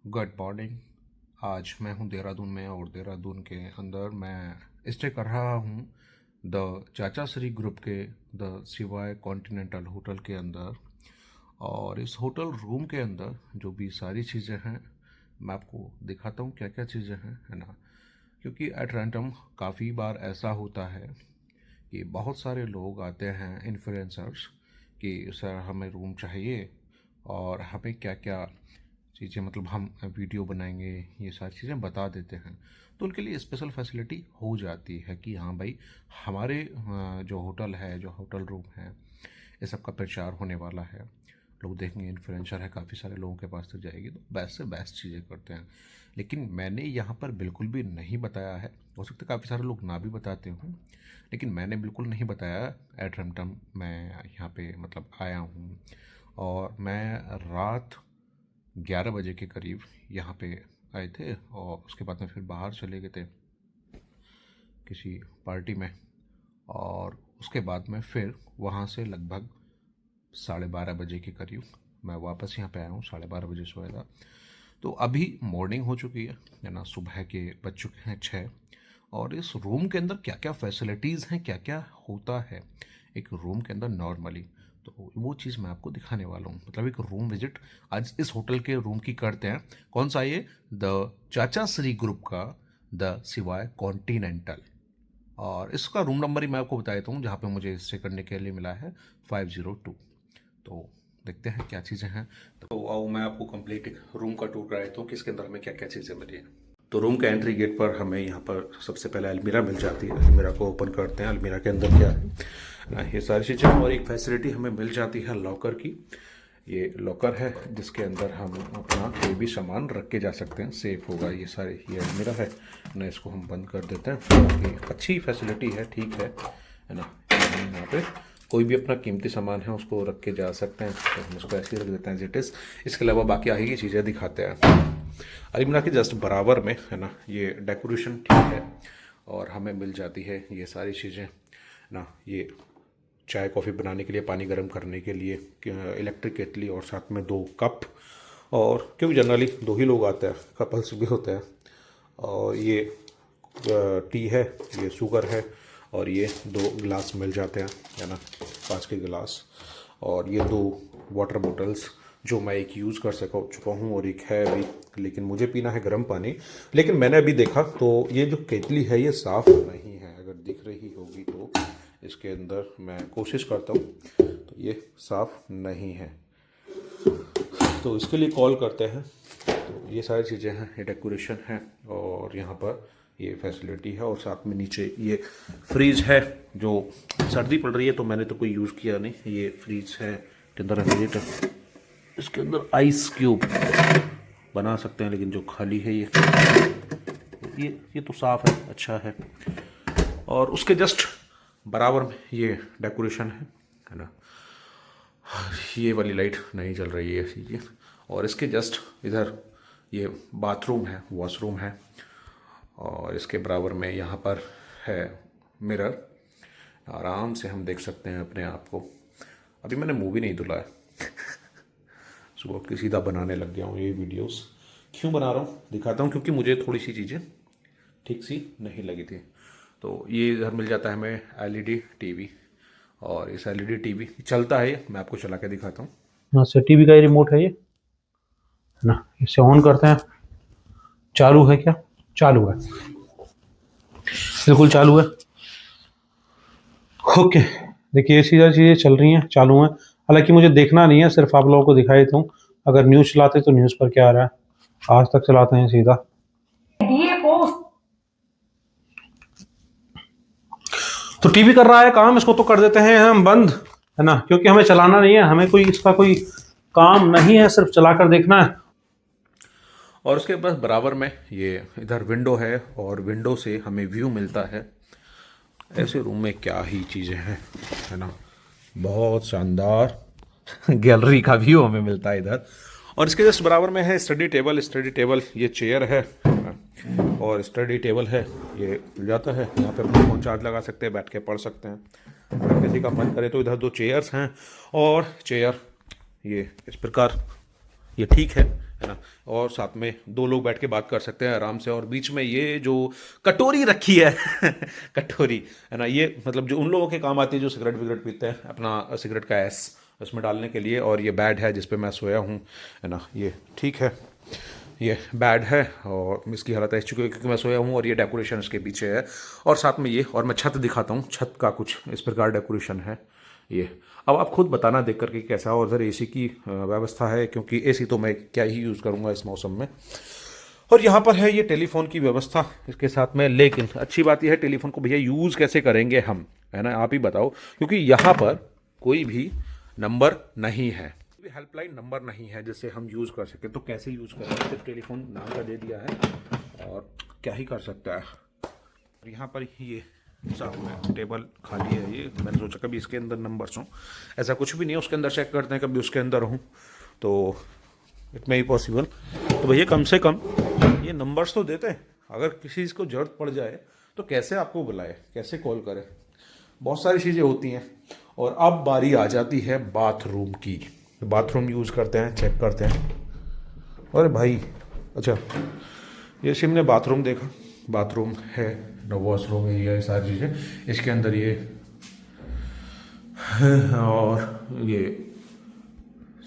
Good morning. आज मैं हूँ देहरादून में और देहरादून के अंदर मैं स्टे कर रहा हूँ द चाचा श्री ग्रुप के द सिवाय कॉन्टिनेंटल होटल के अंदर। और इस होटल रूम के अंदर जो भी सारी चीज़ें हैं मैं आपको दिखाता हूँ क्या क्या चीज़ें हैं, है ना। क्योंकि एट रैंडम काफ़ी बार ऐसा होता है कि बहुत सारे लोग आते हैं इन्फ्लुएंसर्स कि सर हमें रूम चाहिए और हमें क्या क्या चीज़ें मतलब हम वीडियो बनाएंगे, ये सारी चीज़ें बता देते हैं। तो उनके लिए स्पेशल फैसिलिटी हो जाती है कि हाँ भाई हमारे जो होटल है, जो होटल रूम है, ये सब का प्रचार होने वाला है। लोग देखेंगे इन्फ्लुएंसर है, काफ़ी सारे लोगों के पास तक जाएगी, तो बेस्ट से बेस्ट चीज़ें करते हैं। लेकिन मैंने यहाँ पर बिल्कुल भी नहीं बताया है, हो सकता है काफ़ी सारे लोग ना भी बताते हों, लेकिन मैंने बिल्कुल नहीं बताया। एट रैंडम मैं यहाँ पे मतलब आया हूँ और मैं रात 11 बजे के करीब यहाँ पे आए थे और उसके बाद में फिर बाहर चले गए थे किसी पार्टी में। और उसके बाद में फिर वहाँ से लगभग 12:30 बजे के करीब मैं वापस यहाँ पे आया हूँ। 12:30 बजे सोया था, तो अभी मॉर्निंग हो चुकी है ना। सुबह के बज चुके हैं 6। और इस रूम के अंदर क्या क्या फैसिलिटीज़ हैं, क्या क्या होता है एक रूम के अंदर नॉर्मली, तो वो चीज़ मैं आपको दिखाने वाला हूँ। मतलब एक रूम विजिट आज इस होटल के रूम की करते हैं। कौन सा ये? द चाचा श्री ग्रुप का द सिवाय कॉन्टिनेंटल। और इसका रूम नंबर ही मैं आपको बता देता हूँ जहाँ पे मुझे स्टे करने के लिए मिला है 502। तो देखते हैं क्या चीज़ें हैं। तो आओ मैं आपको कंप्लीट एक रूम का टूर करा देता हूँ कि इसके अंदर हमें क्या क्या चीज़ें मिली हैं। तो रूम के एंट्री गेट पर हमें यहाँ पर सबसे पहले अलमीरा मिल जाती है। अलमीरा को ओपन करते हैं, अलमीरा के अंदर क्या है ना, ये सारी चीज़ें। और एक फैसिलिटी हमें मिल जाती है लॉकर की। ये लॉकर है जिसके अंदर हम अपना कोई भी सामान रख के जा सकते हैं, सेफ होगा। ये सारे ये अलमीरा है ना, इसको हम बंद कर देते हैं। ये अच्छी फैसिलिटी है, ठीक है ना। हम यहाँ पे कोई भी अपना कीमती सामान है उसको रख के जा सकते हैं, तो हम उसको ऐसे ही रख देते हैं एज इट इज़। इसके अलावा बाकी आगे की चीज़ें दिखाते हैं। अलमीरा के जस्ट बराबर में है ना, ये डेकोरेशन ठीक है और हमें मिल जाती है ये सारी चीज़ें ना। ये चाय कॉफ़ी बनाने के लिए, पानी गर्म करने के लिए इलेक्ट्रिक केतली और साथ में 2 कप। और क्योंकि जनरली 2 ही लोग आते हैं, कपल्स भी होते हैं। और ये टी है, ये शुगर है और ये 2 गिलास मिल जाते हैं, है ना, 5 के गिलास। और ये 2 वाटर बोटल्स जो मैं एक यूज़ कर चुका हूँ और एक है अभी, लेकिन मुझे पीना है गर्म पानी। लेकिन मैंने अभी देखा तो ये जो केतली है ये साफ़ नहीं है, अगर दिख रही होगी तो इसके अंदर मैं कोशिश करता हूँ, तो ये साफ़ नहीं है, तो इसके लिए कॉल करते हैं। तो ये सारी चीज़ें हैं, ये डेकोरेशन है और यहाँ पर ये फैसिलिटी है। और साथ में नीचे ये फ्रीज है, जो सर्दी पड़ रही है तो मैंने तो कोई यूज़ किया नहीं। ये फ्रीज है के अंदर रेफ्रिजरेटर, इसके अंदर आइस क्यूब बना सकते हैं, लेकिन जो खाली है ये तो साफ़ है, अच्छा है। और उसके जस्ट बराबर में ये डेकोरेशन है ना। ये वाली लाइट नहीं चल रही है ये। और इसके जस्ट इधर ये बाथरूम है, वॉशरूम है। और इसके बराबर में यहाँ पर है मिरर, आराम से हम देख सकते हैं अपने आप को। अभी मैंने मुँह नहीं धुला है सुबह की सीधा बनाने लग गया हूँ ये वीडियोस। क्यों बना रहा हूँ दिखाता हूँ, क्योंकि मुझे थोड़ी सी चीज़ें ठीक सी नहीं लगी थी। तो ये इधर मिल जाता है हमें एलईडी टीवी। और इस एलईडी टीवी चलता है, मैं आपको चला के दिखाता हूँ। हाँ सर, टीवी का ही रिमोट है ये, है ना। इसे ऑन करते हैं। चालू है क्या? चालू है, बिल्कुल चालू है। ओके, देखिए ये सीधा चीज़ें चल रही हैं, चालू हैं। हालांकि मुझे देखना नहीं है, सिर्फ आप लोगों को दिखाई देता हूँ। अगर न्यूज़ चलाते तो न्यूज़ पर क्या आ रहा है, आज तक चलाते हैं सीधा। तो टीवी कर रहा है काम, इसको तो कर देते हैं हम बंद, है ना, क्योंकि हमें चलाना नहीं है, हमें कोई इसका कोई काम नहीं है, सिर्फ चला कर देखना है। और उसके बस बराबर में ये इधर विंडो है और विंडो से हमें व्यू मिलता है। ऐसे रूम में क्या ही चीज़ें हैं, है ना। बहुत शानदार गैलरी का व्यू हमें मिलता है इधर। और इसके जस्ट बराबर में है स्टडी टेबल। स्टडी टेबल ये चेयर है और स्टडी टेबल है, ये मिल जाता है। यहाँ पे अपना फ़ोन चार्ज लगा सकते हैं, बैठ के पढ़ सकते हैं। अगर किसी का मन करे तो इधर 2 चेयर्स हैं। और चेयर ये इस प्रकार ये ठीक है, है ना। और साथ में दो लोग बैठ के बात कर सकते हैं आराम से। और बीच में ये जो कटोरी रखी है कटोरी है ना, ये मतलब जो उन लोगों के काम आती है जो सिगरेट विगरेट पीते हैं, अपना सिगरेट का एस उसमें डालने के लिए। और ये बेड है जिस पे मैं सोया हूँ, है ना, ये ठीक है, ये बेड है और इसकी हालत ऐसी चुकी है क्योंकि मैं सोया हूँ। और ये डेकोरेशन इसके पीछे है और साथ में ये, और मैं छत दिखाता हूँ, छत का कुछ इस प्रकार डेकोरेशन है ये। अब आप खुद बताना देख करके कैसा। और इधर एसी की व्यवस्था है क्योंकि एसी तो मैं क्या ही यूज़ करूँगा इस मौसम में। और यहाँ पर है ये टेलीफोन की व्यवस्था इसके साथ में। लेकिन अच्छी बात यह है, टेलीफोन को भैया यूज़ कैसे करेंगे हम, है ना, आप ही बताओ। क्योंकि यहाँ पर कोई भी नंबर नहीं है, हेल्पलाइन नंबर नहीं है जिससे हम यूज़ कर सकें। तो कैसे यूज़ करेंगे, सिर्फ टेलीफोन नाम का दे दिया है और क्या ही कर सकता है। यहाँ पर ये साथ में टेबल खाली है, ये मैंने सोचा कभी इसके अंदर नंबर्स हों, ऐसा कुछ भी नहीं है। उसके अंदर चेक करते हैं कभी उसके अंदर हूँ तो इट मे ही पॉसिबल। तो भैया कम से कम ये नंबर्स तो देते हैं, अगर किसी चीज़ को ज़रूरत पड़ जाए तो कैसे आपको बुलाए, कैसे कॉल करें, बहुत सारी चीज़ें होती हैं। और अब बारी आ जाती है बाथरूम की। बाथरूम यूज़ करते हैं, चेक करते हैं। अरे भाई, अच्छा ये शिम ने बाथरूम देखा, बाथरूम है, वॉशरूम है, ये सारी चीज़ें इसके अंदर ये और ये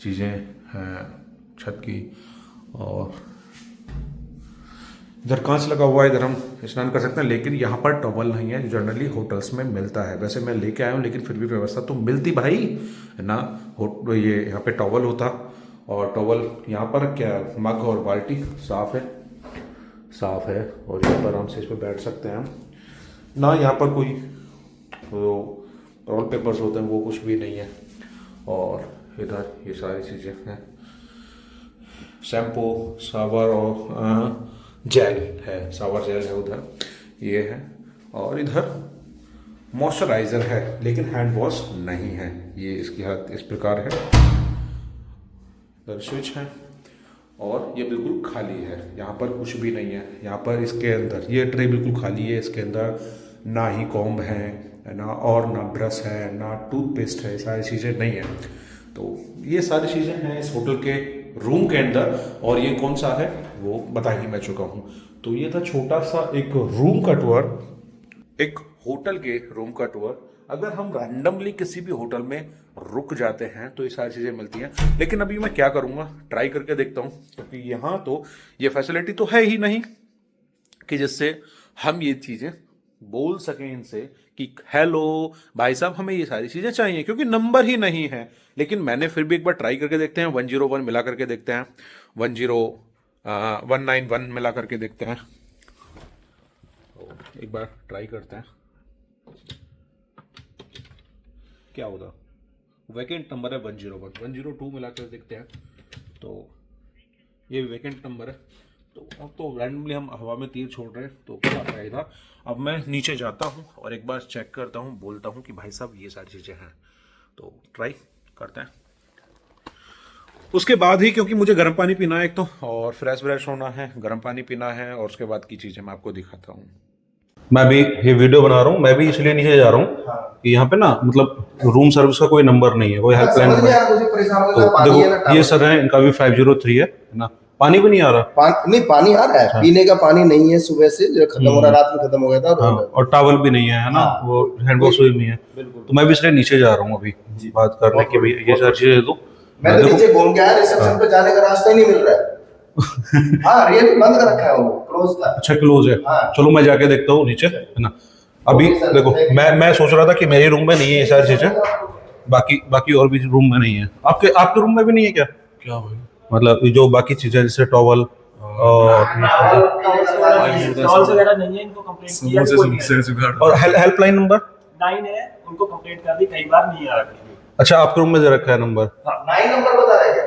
चीज़ें हैं छत की। और इधर कांच लगा हुआ है, इधर हम स्नान कर सकते हैं। लेकिन यहाँ पर टॉवल नहीं है जो जनरली होटल्स में मिलता है। वैसे मैं लेके आया हूँ लेकिन फिर भी व्यवस्था तो मिलती भाई, है ना। ये यहाँ पे टॉवल होता और टॉवल यहाँ पर क्या, मग और बाल्टी साफ़ है, साफ़ है। और यहाँ पर आराम से इस पर बैठ सकते हैं हम ना। यहाँ पर कोई वो रोल पेपर्स होते हैं वो कुछ भी नहीं है। और इधर ये सारी चीज़ें हैं, शैम्पू, सावर और जेल है, सावर जेल है उधर, ये है। और इधर मॉइस्चराइज़र है लेकिन हैंड वॉश नहीं है, ये इसकी हालत इस प्रकार है। इधर स्विच है और ये बिल्कुल खाली है, यहाँ पर कुछ भी नहीं है। यहाँ पर इसके अंदर ये ट्रे बिल्कुल खाली है, इसके अंदर ना ही कॉम्ब है ना, और ना ब्रश है, ना टूथपेस्ट है, सारी चीज़ें नहीं है। तो ये सारी चीज़ें हैं इस होटल के रूम के अंदर। और ये कौन सा है वो बता ही मैं चुका हूँ। तो ये था छोटा सा एक रूम का टूर, एक होटल के रूम का टूर। अगर हम रैंडमली किसी भी होटल में रुक जाते हैं तो ये सारी चीज़ें मिलती हैं। लेकिन अभी मैं क्या करूँगा, ट्राई करके देखता हूँ, क्योंकि यहाँ तो ये फैसिलिटी तो है ही नहीं कि जिससे हम ये चीज़ें बोल सकें इनसे कि हेलो भाई साहब हमें ये सारी चीज़ें चाहिए, क्योंकि नंबर ही नहीं है। लेकिन मैंने फिर भी एक बार ट्राई करके देखते हैं, 101 मिला करके देखते हैं, 191 मिला करके देखते हैं। एक बार ट्राई करते हैं क्या होता। वैकेंट नंबर है 101, 102 मिला कर देखते हैं। तो ये वैकेंट नंबर है। तो अब तो रैंडमली हम हवा में तीर छोड़ रहे हैं तो क्या फायदा। अब मैं नीचे जाता हूँ और एक बार चेक करता हूँ, बोलता हूँ कि भाई साहब ये सारी चीज़ें हैं। तो ट्राई करते हैं उसके बाद ही, क्योंकि मुझे गर्म पानी पीना है एक तो, और फ्रेश व्रेश होना है, गर्म पानी पीना है, और उसके बाद की चीज़ें मैं आपको दिखाता हूँ। मैं भी ये वीडियो बना रहा हूँ, मैं भी इसलिए नीचे जा रहा हूँ कि यहाँ पे ना मतलब रूम सर्विस का कोई नंबर नहीं है, कोई हेल्पलाइन नंबर। तो देखो ये सर है, इनका भी 503 है ना। पानी भी नहीं आ रहा, नहीं पानी आ रहा है, पीने का पानी नहीं है, सुबह से जो खत्म हो रहा है, रात में खत्म हो गया था। और टॉवल भी नहीं है ना, वो हैंड वॉश भी नहीं है। तो मैं भी इसलिए नीचे जा रहा हूँ अभी बात करने की, भाई ये सारी चीजें दो। मैं तो नीचे घूम के आया, रिसेप्शन पे जाने का रास्ता ही नहीं मिल रहा है। हाँ रियल बंद कर रखा है, वो क्लोज था। अच्छा क्लोज है। चलो मैं जाके देखता हूँ नीचे, है ना। अभी देखो मैं सोच रहा था कि मेरे रूम में नहीं है ये सारी चीजें, बाकी और भी रूम में नहीं है। आपके रूम में भी नहीं है क्या? क्या भाई? मतलब जो बाकी चीजें जैसे टॉवल और हेल्पलाइन नंबर 9 है, उनको कंप्लेंट कर दी कई बार, नहीं आ रहा। अच्छा आपके रूम में दे रखा है नंबर? 9 नंबर बता रहा है क्या?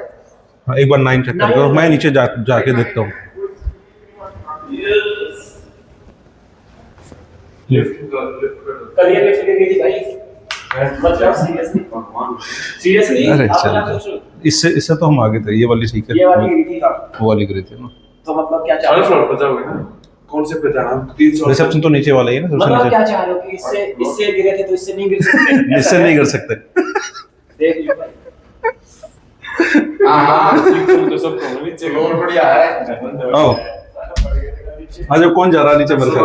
हाँ, एक बार 9 चेक कर, मैं नीचे जाके देखता हूँ। सीरियसली अरे चल, इससे तो हम आगे थे, ये वाली ठीक है, ये वाली गिरी थी का। वो वाली गिरी थी ना। तो मतलब क्या चाह रहे हो? पे जाओगे ना, कौन से पे जाना? 300 रिसेप्शन तो नीचे वाला ही है ना, सबसे मतलब नीचे। क्या चाह रहे हो कि इससे गिरे थे तो इससे नहीं गिर सकते? इससे नहीं कर सकते। देख लो भाई। तो सब कौन नीचे फ्लोर बढ़िया है। आओ आज कौन जा रहा है नीचे मेरे साथ?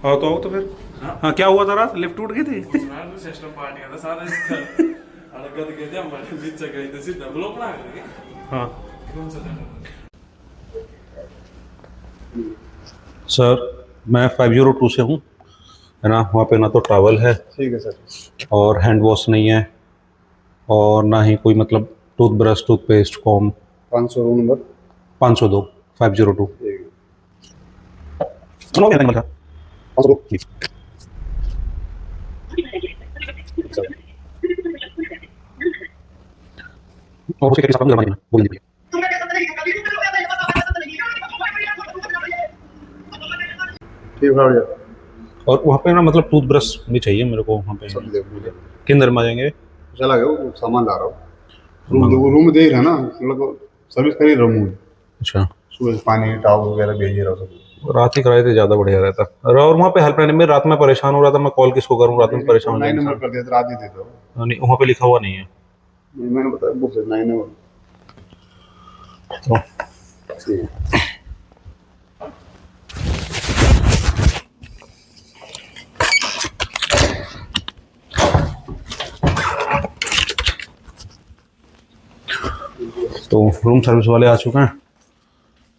आओ तो आओ तो फिर। हाँ क्या हुआ था रात, लिफ्ट टूट गई थी? सिस्टम पार्ट गया था सारा इसका अलग कर गए थे हमारे नीचे गए थे सीधा ब्लॉक बना के हाँ कौन सा था? सर मैं 502 से हूँ, है ना। वहाँ पे ना तो टॉवल है, ठीक है सर। और हैंड वॉश नहीं है, और ना ही कोई मतलब toothbrush, toothpaste, com. 500 room number 502 502 सुनो मेरा नंबर था 502। और उसे कैसे साफ करना है बोल दीजिए। ठीक है। और वहाँ पे ना मतलब टूथब्रश भी चाहिए मेरे को वहाँ पे। सब देख मुझे के अंदर में आ जाएंगे? चला गया वो सामान ला रहा हूँ। रूम देख रहा है ना, मतलब सर्विस कर ही रहा हूँ। अच्छा, सुबह पानी टॉवल वगैरह भेज ही रहा हूँ सब। रात ही कराए थे ज़्यादा बढ़िया रहता। और वहाँ पे हेल्पलाइन में रात में परेशान हो रहा था, मैं कॉल किसको करूँ, रात में परेशान हो 9 जाएंगे नंबर इंसान। कर दिया था, रात ही दे दो। नहीं वहाँ पे लिखा हुआ नहीं है। मैंने बताया बुक से 9 नंबर। तो तो रूम सर्विस वाले आ चुके हैं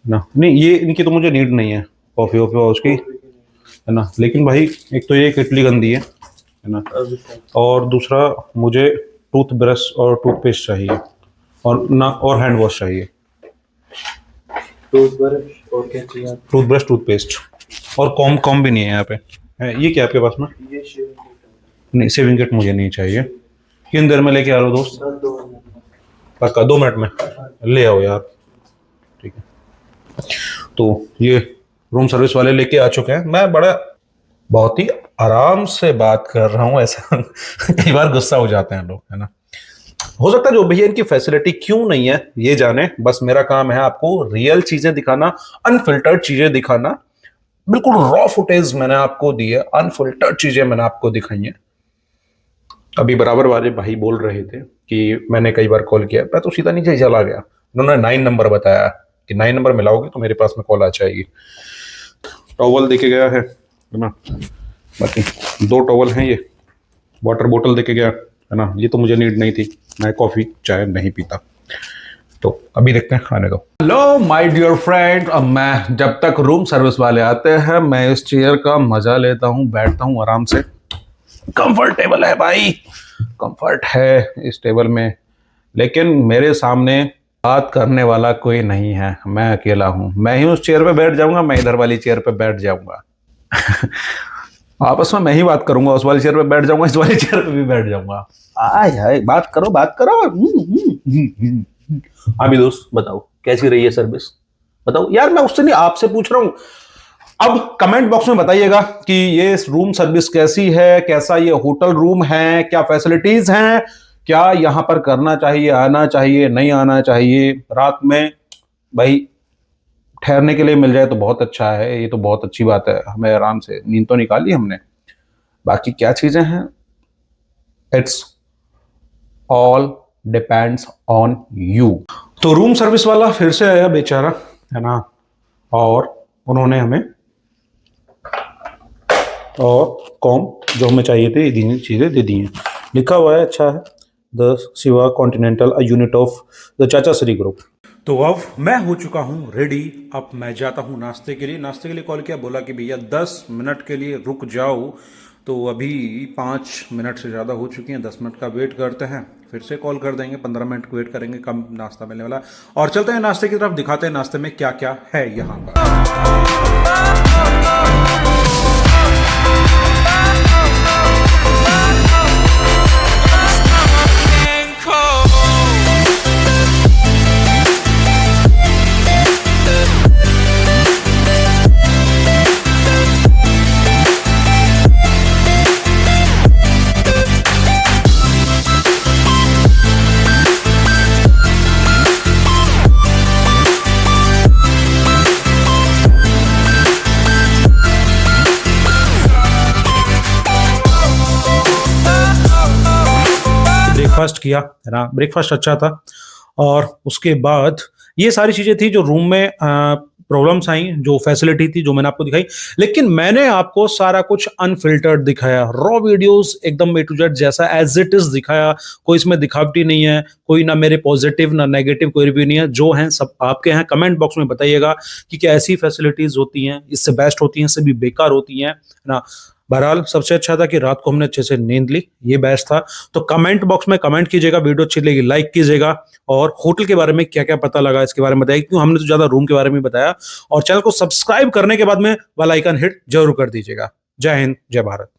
ना। नहीं ये इनकी तो मुझे नीड नहीं है कॉफ़ी वॉफ़ी उसकी, है ना। लेकिन भाई एक तो ये केटली गंदी है ना, और दूसरा मुझे टूथब्रश और टूथपेस्ट चाहिए, और ना और हैंड वॉश चाहिए। टूथब्रश और क्या चाहिए? टूथब्रश, टूथपेस्ट और कॉम भी नहीं है यहाँ पे। है ये क्या आपके पास में? ये नहीं सेविंग किट मुझे नहीं चाहिए। किन देर में लेके आ रहा हो दोस्त? पक्का 2 मिनट में ले आओ यार, ठीक है। तो ये रूम सर्विस वाले लेके आ चुके हैं। मैं बहुत ही आराम से बात कर रहा हूँ, ऐसा कई बार गुस्सा हो जाते हैं लोग, है ना। हो सकता है जो भैया इनकी फैसिलिटी क्यों नहीं है ये जाने। बस मेरा काम है आपको रियल चीजें दिखाना, अनफिल्टर्ड चीजें दिखाना। बिल्कुल रॉ फुटेज मैंने आपको दी है, अनफिल्टर्ड चीजें मैंने आपको दिखाई है। अभी बराबर वाले भाई बोल रहे थे कि मैंने कई बार कॉल किया, मैं तो सीधा नीचे ही चला गया। उन्होंने 9 नंबर बताया कि 9 नंबर मिलाओगे तो मेरे पास में कॉल आ जाएगी। टॉवल देके गया है ना, बाकी 2 टॉवल हैं। ये वाटर बोतल देके गया है ना, ये तो मुझे नीड नहीं थी, मैं कॉफ़ी चाय नहीं पीता। तो अभी देखते हैं खाने को। हेलो माय डियर फ्रेंड, अब मैं जब तक रूम सर्विस वाले आते हैं मैं इस चेयर का मजा लेता हूँ, बैठता हूँ आराम से। कंफर्टेबल है भाई, कंफर्ट है इस टेबल में, लेकिन मेरे सामने बात करने वाला कोई नहीं है, मैं अकेला हूँ। मैं ही उस चेयर पे बैठ जाऊंगा, मैं इधर वाली चेयर पे बैठ जाऊंगा आपस में मैं ही बात करूंगा, उस वाली चेयर पे बैठ जाऊंगा, इस वाली चेयर पे भी बैठ जाऊंगा। आय हाय बात करो बात करो। हाँ भी दोस्त बताओ कैसी रही है सर्विस, बताओ यार। मैं उससे नहीं आपसे पूछ रहा हूँ। अब कमेंट बॉक्स में बताइएगा कि ये रूम सर्विस कैसी है, कैसा ये होटल रूम है, क्या फैसिलिटीज हैं, क्या यहाँ पर करना चाहिए, आना चाहिए, नहीं आना चाहिए। रात में भाई ठहरने के लिए मिल जाए तो बहुत अच्छा है, ये तो बहुत अच्छी बात है। हमें आराम से नींद तो निकाली हमने, बाकी क्या चीजें हैं it's all depends on you. तो रूम सर्विस वाला फिर से आया बेचारा, है ना, और उन्होंने हमें और कॉम जो हमें चाहिए थे ये चीज़ें दे दी हैं। लिखा हुआ है अच्छा है, the Shiva continental a unit of the चाचा श्री ग्रुप। तो अब मैं हो चुका हूँ रेडी, अब मैं जाता हूँ नाश्ते के लिए। नाश्ते के लिए कॉल किया, बोला कि भैया 10 मिनट के लिए रुक जाओ। तो अभी 5 मिनट से ज़्यादा हो चुकी हैं, 10 मिनट का वेट करते हैं, फिर से कॉल कर देंगे, 15 मिनट वेट करेंगे, कम नाश्ता मिलने वाला। और चलते हैं नाश्ते की तरफ, दिखाते हैं नाश्ते में क्या क्या है यहाँ पर। ब्रेकफास्ट किया, है ना। ब्रेकफास्ट अच्छा था। और उसके बाद ये सारी चीज़ें थी जो रूम में प्रॉब्लम्स आई, जो फैसिलिटी थी जो मैंने आपको दिखाई। लेकिन मैंने आपको सारा कुछ अनफिल्टर्ड दिखाया, रॉ वीडियोस एकदम ए टू जेड जैसा एज इट इज दिखाया। कोई इसमें दिखावटी नहीं है, कोई ना मेरे पॉजिटिव ना नेगेटिव कोई रिव्यू नहीं है, जो हैं सब आपके हैं। कमेंट बॉक्स में बताइएगा कि क्या ऐसी फैसिलिटीज होती हैं, इससे बेस्ट होती हैं, इससे भी बेकार होती हैं, है ना। बहरहाल सबसे अच्छा था कि रात को हमने अच्छे से नींद ली, ये बेस्ट था। तो कमेंट बॉक्स में कमेंट कीजिएगा, वीडियो अच्छी लगी लाइक कीजिएगा, और होटल के बारे में क्या क्या पता लगा इसके बारे में बताइए, क्योंकि हमने तो ज्यादा रूम के बारे में बताया। और चैनल को सब्सक्राइब करने के बाद में बेल आइकन हिट जरूर कर दीजिएगा। जय हिंद, जय भारत।